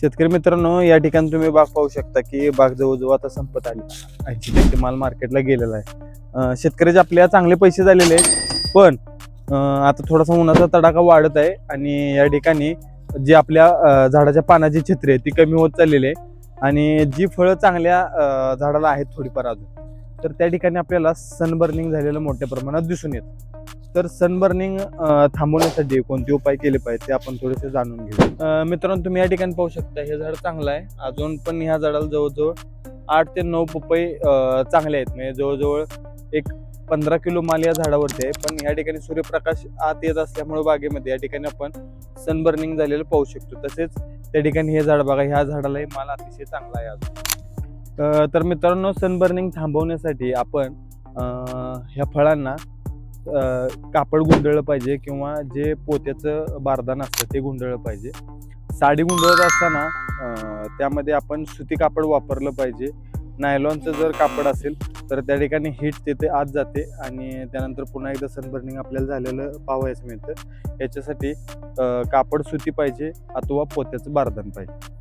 शेतकरी मित्रांनो, या ठिकाणी तुम्ही बाग पाहू शकता की बाग जवळजवळ आता संपत आली. 80% माल मार्केटला गेलेला आहे. शेतकऱ्याचे आपल्या चांगले पैसे झालेले आहेत, पण आता थोडासा उन्हाचा तडाखा वाढत आहे आणि या ठिकाणी जी आपल्या झाडाच्या पानाची छत्री आहे ती कमी होत चाललेली आहे आणि जी फळं चांगल्या झाडाला आहेत थोडीफार अजून, तर त्या ठिकाणी आपल्याला सनबर्निंग झालेलं मोठ्या प्रमाणात दिसून येतं. तर सनबर्निंग थांबवण्यासाठी कोणते उपाय केले पाहिजे ते आपण थोडेसे जाणून घेऊ. मित्रांनो, तुम्ही या ठिकाणी पाहू शकता हे झाड चांगलं आहे. अजून पण ह्या झाडाला जवळजवळ 8 ते 9 पपई चांगले आहेत. म्हणजे जवळजवळ एक 15 किलो माल या झाडावरती आहे. पण या ठिकाणी सूर्यप्रकाश आत येत असल्यामुळे बागेमध्ये या ठिकाणी आपण सनबर्निंग झालेलं पाहू शकतो. तसेच त्या ठिकाणी हे झाड बघा, ह्या झाडालाही माल अतिशय चांगला आहे अजून. तर मित्रांनो, सनबर्निंग थांबवण्यासाठी आपण ह्या फळांना कापड गुंडळलं पाहिजे किंवा जे पोत्याचं बारदान असतं ते गुंडळलं पाहिजे. साडी गुंडळत असताना त्यामध्ये आपण सुती कापड वापरलं पाहिजे. नायलॉनचं जर कापड असेल तर त्या ठिकाणी हीट तिथे आत जाते आणि त्यानंतर पुन्हा एकदा सनबर्निंग आपल्याला झालेलं पाहायचं मिळतं. याच्यासाठी कापड सुती पाहिजे अथवा पोत्याचं बारदान पाहिजे.